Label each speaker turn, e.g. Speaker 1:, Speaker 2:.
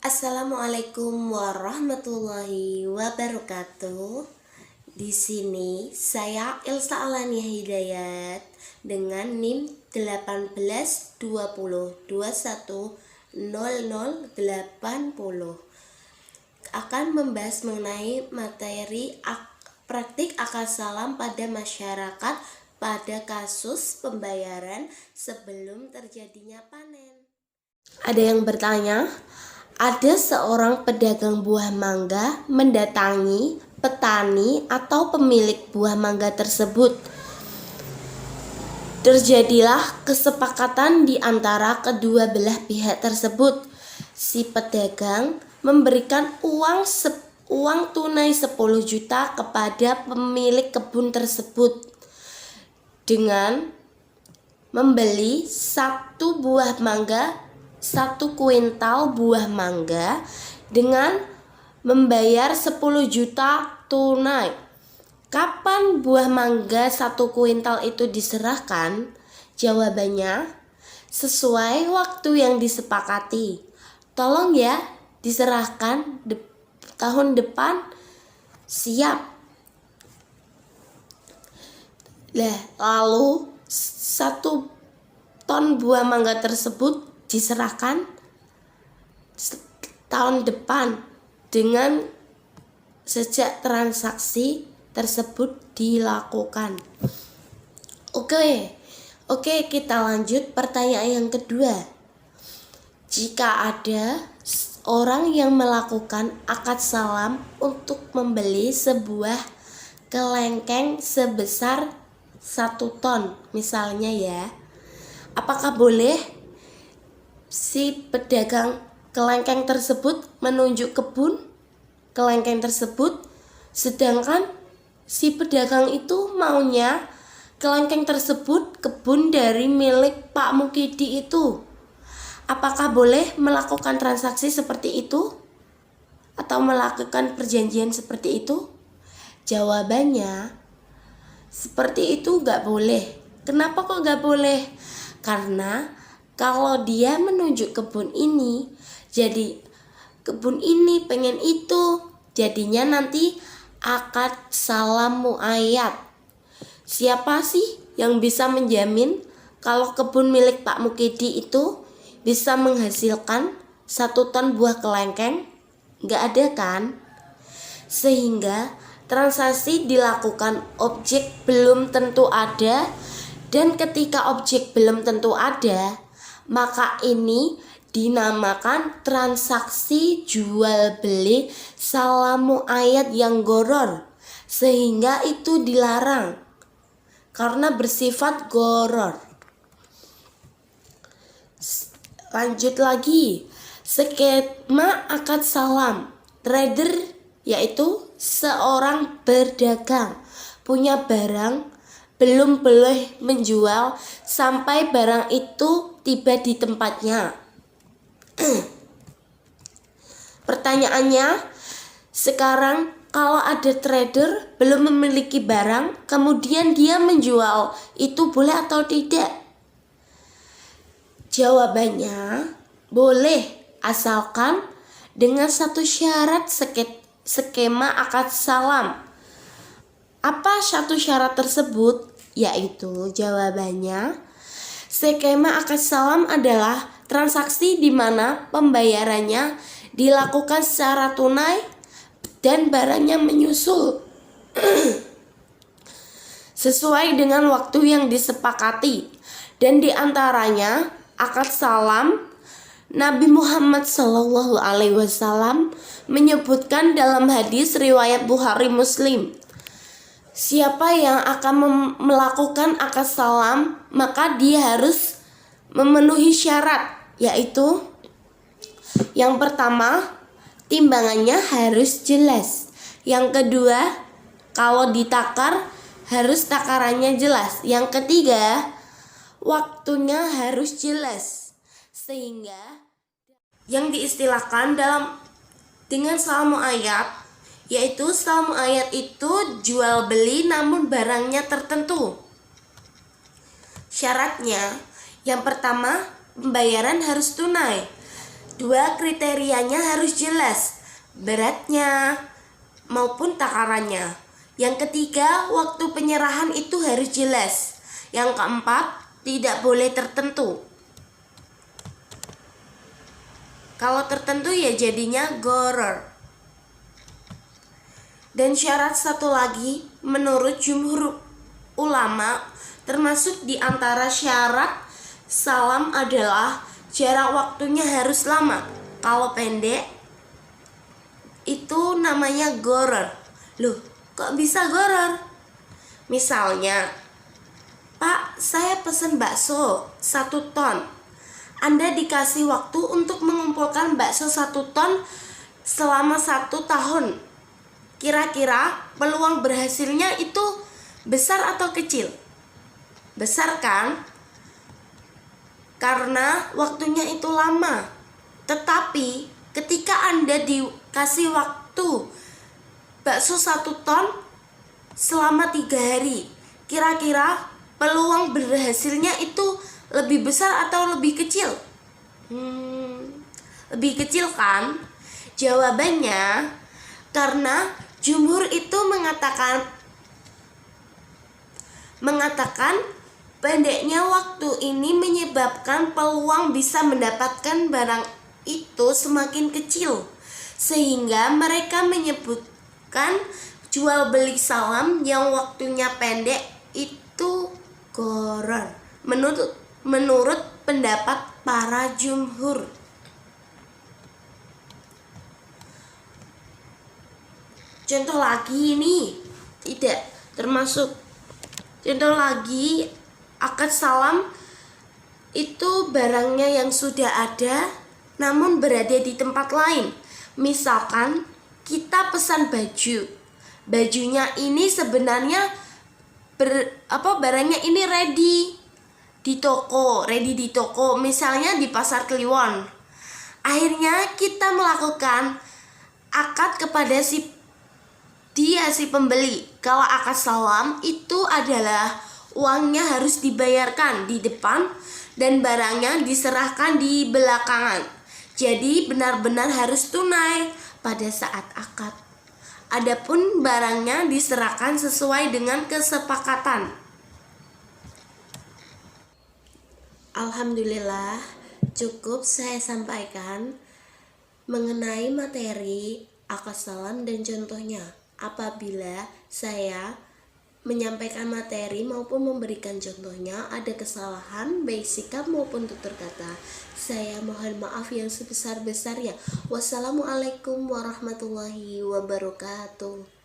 Speaker 1: Assalamualaikum warahmatullahi wabarakatuh. Di sini saya Ilsa Alania Hidayat dengan NIM 1820210080 akan membahas mengenai materi praktik akad salam pada masyarakat pada kasus pembayaran sebelum terjadinya panen. Ada yang bertanya, ada seorang pedagang buah mangga mendatangi petani atau pemilik buah mangga tersebut. Terjadilah kesepakatan di antara kedua belah pihak tersebut. Si pedagang memberikan uang tunai 10 juta kepada pemilik kebun tersebut dengan membeli satu kuintal buah mangga dengan membayar 10 juta tunai. Kapan buah mangga 1 kuintal itu diserahkan? Jawabannya, sesuai waktu yang disepakati. Tolong ya, diserahkan tahun depan. Siap. Lalu 1 ton buah mangga tersebut diserahkan tahun depan dengan sejak transaksi tersebut dilakukan. Oke, kita lanjut pertanyaan yang kedua. Jika ada orang yang melakukan akad salam untuk membeli sebuah kelengkeng sebesar 1 ton misalnya ya, apakah boleh si pedagang kelengkeng tersebut menunjuk kebun kelengkeng tersebut, sedangkan si pedagang itu maunya kelengkeng tersebut kebun dari milik Pak Mukidi itu? Apakah boleh melakukan transaksi seperti itu atau melakukan perjanjian seperti itu? Jawabannya, seperti itu gak boleh. Kenapa kok gak boleh? Karena kalau dia menunjuk kebun ini, jadi kebun ini pengen itu, jadinya nanti akad salam muayyad. Siapa sih yang bisa menjamin kalau kebun milik Pak Mukidi itu bisa menghasilkan 1 ton buah kelengkeng? Gak ada kan? Sehingga transaksi dilakukan objek belum tentu ada, dan ketika objek belum tentu ada, maka ini dinamakan transaksi jual beli salam muayyad yang gharar, sehingga itu dilarang karena bersifat gharar. Lanjut lagi, skema akad salam. Trader yaitu seorang berdagang punya barang, belum boleh menjual sampai barang itu tiba di tempatnya. Pertanyaannya, sekarang kalau ada trader belum memiliki barang, kemudian dia menjual, itu boleh atau tidak? Jawabannya, boleh, asalkan dengan satu syarat skema akad salam. Apa satu syarat tersebut? Yaitu jawabannya, skema akad salam adalah transaksi di mana pembayarannya dilakukan secara tunai dan barangnya menyusul sesuai dengan waktu yang disepakati. Dan diantaranya akad salam, Nabi Muhammad SAW menyebutkan dalam hadis riwayat Bukhari Muslim, siapa yang akan melakukan akad salam, maka dia harus memenuhi syarat, yaitu yang pertama, timbangannya harus jelas. Yang kedua, kalau ditakar harus takarannya jelas. Yang ketiga, waktunya harus jelas. Sehingga yang diistilahkan dengan salam muayyad, yaitu salam muayyad itu jual beli namun barangnya tertentu. Syaratnya, yang pertama, pembayaran harus tunai. Dua kriterianya harus jelas, beratnya maupun takarannya. Yang ketiga, waktu penyerahan itu harus jelas. Yang keempat, tidak boleh tertentu. Kalau tertentu ya jadinya gharar. Dan syarat satu lagi, menurut jumhur ulama, termasuk di antara syarat salam adalah jarak waktunya harus lama. Kalau pendek, itu namanya gharar. Loh, kok bisa gharar? Misalnya, Pak, saya pesen bakso 1 ton. Anda dikasih waktu untuk mengumpulkan bakso 1 ton selama 1 tahun. Kira-kira peluang berhasilnya itu besar atau kecil? Besar kan? Karena waktunya itu lama. Tetapi ketika Anda dikasih waktu bakso 1 ton selama 3 hari, kira-kira peluang berhasilnya itu lebih besar atau lebih kecil? Lebih kecil kan? Jawabannya karena jumhur itu mengatakan pendeknya waktu ini menyebabkan peluang bisa mendapatkan barang itu semakin kecil, sehingga mereka menyebutkan jual beli salam yang waktunya pendek itu gharar menurut pendapat para jumhur. Contoh lagi ini tidak termasuk. Contoh lagi, akad salam itu barangnya yang sudah ada namun berada di tempat lain. Misalkan kita pesan baju. Bajunya ini sebenarnya barangnya ini ready di toko, misalnya di Pasar Kliwon. Akhirnya kita melakukan akad kepada si pembeli. Kalau akad salam itu adalah uangnya harus dibayarkan di depan dan barangnya diserahkan di belakangan. Jadi benar-benar harus tunai pada saat akad. Adapun barangnya diserahkan sesuai dengan kesepakatan. Alhamdulillah, cukup saya sampaikan mengenai materi akad salam dan contohnya. Apabila saya menyampaikan materi maupun memberikan contohnya ada kesalahan baik sikap maupun tutur kata, saya mohon maaf yang sebesar-besarnya. Wassalamualaikum warahmatullahi wabarakatuh.